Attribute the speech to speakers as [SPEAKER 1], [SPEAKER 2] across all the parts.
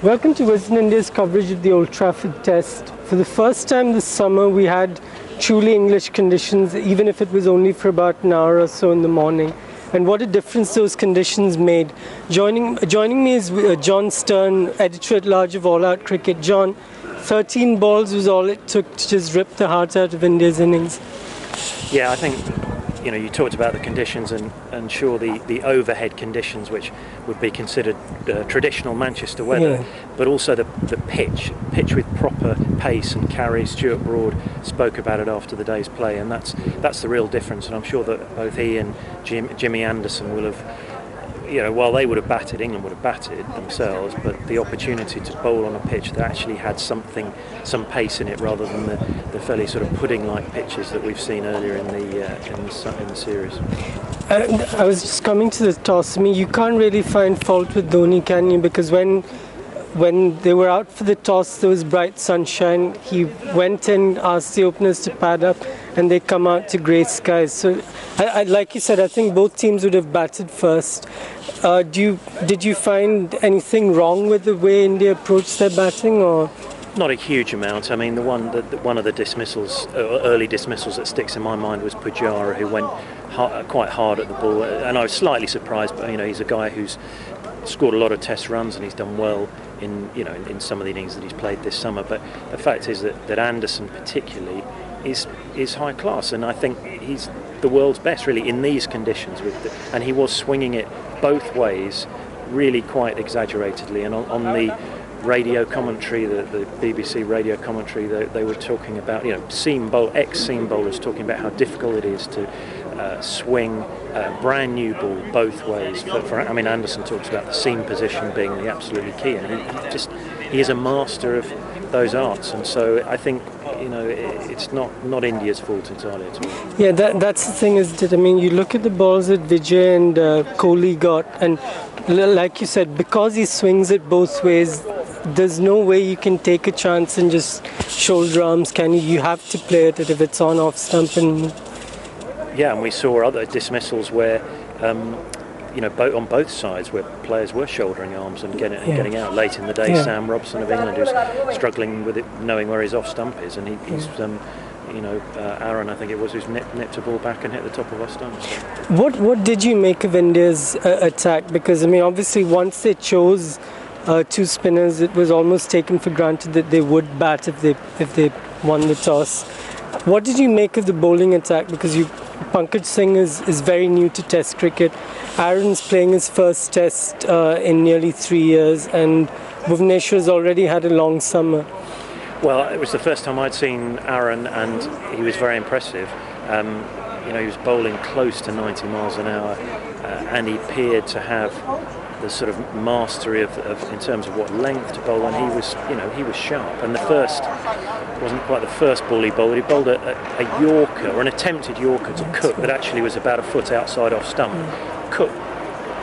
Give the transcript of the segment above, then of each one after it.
[SPEAKER 1] Welcome to Wisden India's coverage of the Old Trafford Test. For the first time this summer, we had truly English conditions, even if it was only for about an hour or so in the morning. And what a difference those conditions made. Joining me is John Stern, editor-at-large of All Out Cricket. John, 13 balls was all it took to just rip the heart out of India's innings.
[SPEAKER 2] Yeah, I think, you talked about the conditions and sure the overhead conditions, which would be considered traditional Manchester weather, but also the pitch with proper pace and carry. Stuart Broad spoke about it after the day's play, and that's the real difference. And I'm sure that both he and Jimmy Anderson will have, while they would have batted, England would have batted themselves, but the opportunity to bowl on a pitch that actually had some pace in it, rather than the fairly sort of pudding-like pitches that we've seen earlier in the series.
[SPEAKER 1] And I was just coming to the toss. I mean, you can't really find fault with Dhoni, can you? Because when they were out for the toss, there was bright sunshine. He went in, asked the openers to pad up, and they come out to grey skies. So, like you said, I think both teams would have batted first. Did you find anything wrong with the way India approached their batting, or?
[SPEAKER 2] Not a huge amount. I mean, one of the dismissals, early dismissals that sticks in my mind was Pujara, who went quite hard at the ball, and I was slightly surprised. But he's a guy who's scored a lot of Test runs, and he's done well in some of the innings that he's played this summer. But the fact is that Anderson particularly is high class, and I think he's the world's best really in these conditions. And he was swinging it both ways, really quite exaggeratedly. And on the radio commentary, the BBC radio commentary, they were talking about ex-seam bowlers talking about how difficult it is to swing a brand new ball both ways. Anderson talks about the seam position being the absolutely key, and he is a master of those arts. And so I think it's not India's fault entirely at all.
[SPEAKER 1] Yeah, that's the thing, is that you look at the balls that Vijay and Kohli got, and like you said, because he swings it both ways, there's no way you can take a chance and just shoulder arms, can you? You have to play it if it's on off stump. And
[SPEAKER 2] we saw other dismissals where on both sides, where players were shouldering arms and getting out late in the day. Sam Robson of England, who's struggling with it, knowing where his off stump is, and he's Aaron, I think it was, who's nipped a ball back and hit the top of off stump. So.
[SPEAKER 1] What did you make of India's attack? Because obviously once they chose two spinners, it was almost taken for granted that they would bat if they won the toss. What did you make of the bowling attack? Because Pankaj Singh is very new to Test cricket. Aaron's playing his first Test in nearly 3 years, and Bhuvneshwar's already had a long summer.
[SPEAKER 2] Well, it was the first time I'd seen Aaron, and he was very impressive. He was bowling close to 90 miles an hour, and he appeared to have the sort of mastery of in terms of what length to bowl, and he was sharp. And the first wasn't quite the first ball he bowled. He bowled a Yorker, or an attempted Yorker to Cook that actually was about a foot outside off stump. Cook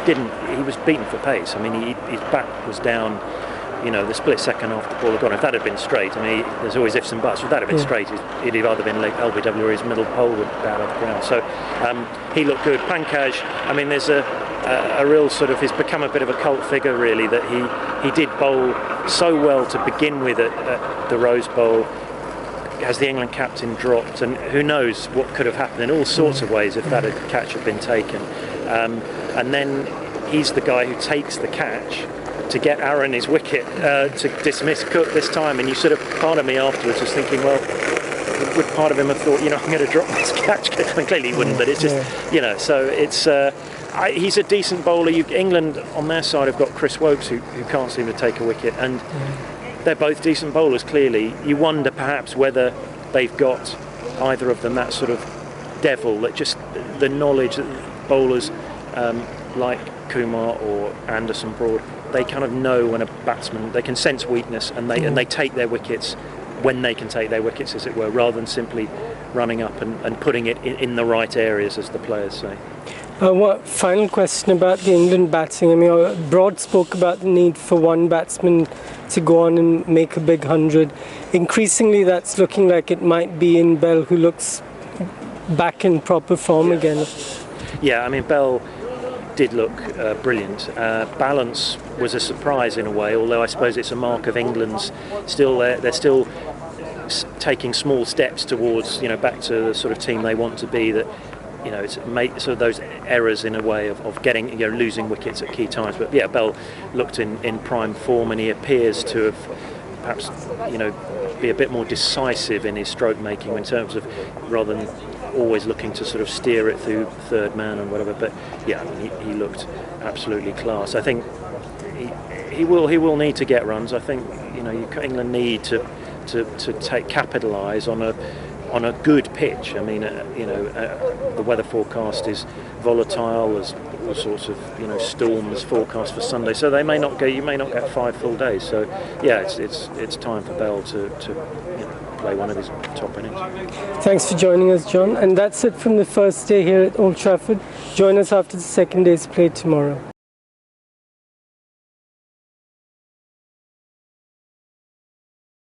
[SPEAKER 2] he was beaten for pace. His back was down, the split second after the ball had gone. If that had been straight, there's always ifs and buts. If that had been straight, it'd have either been LBW or his middle pole would bow off the ground. So he looked good. Pankaj, there's a real sort of, he's become a bit of a cult figure really, that he did bowl so well to begin with at the Rose Bowl. As the England captain dropped, and who knows what could have happened in all sorts of ways if that catch had been taken. And then he's the guy who takes the catch to get Aaron his wicket to dismiss Cook this time. And part of me afterwards was thinking, well, would part of him have thought, I'm going to drop this catch? Clearly he wouldn't, but it's just, so it's... he's a decent bowler. England on their side have got Chris Wokes, who can't seem to take a wicket, and they're both decent bowlers. Clearly, you wonder perhaps whether they've got, either of them, that sort of devil, that just the knowledge that bowlers like Kumar or Anderson Broad, they kind of know when a batsman, they can sense weakness, and they take their wickets when they can take their wickets, as it were, rather than simply running up and putting it in the right areas, as the players say.
[SPEAKER 1] Final question about the England batting. Broad spoke about the need for one batsman to go on and make a big 100. Increasingly, that's looking like it might be in Bell, who looks back in proper form again.
[SPEAKER 2] Yeah, Bell did look brilliant. Balance was a surprise in a way, although I suppose it's a mark of England's. Still, they're still taking small steps towards, back to the sort of team they want to be. That, it's sort of those errors in a way of getting, losing wickets at key times. But yeah, Bell looked in prime form, and he appears to have perhaps, be a bit more decisive in his stroke making in terms of, rather than always looking to sort of steer it through third man and whatever. But yeah, I mean, he looked absolutely class. I think he will need to get runs. I think England need to capitalise on a good pitch. I mean, the weather forecast is volatile. There's all sorts of storms forecast for Sunday, so you may not get 5 full days. So yeah, it's time for Bell to play one of his top innings.
[SPEAKER 1] Thanks for joining us, John. And that's it from the first day here at Old Trafford. Join us after the second day's play tomorrow.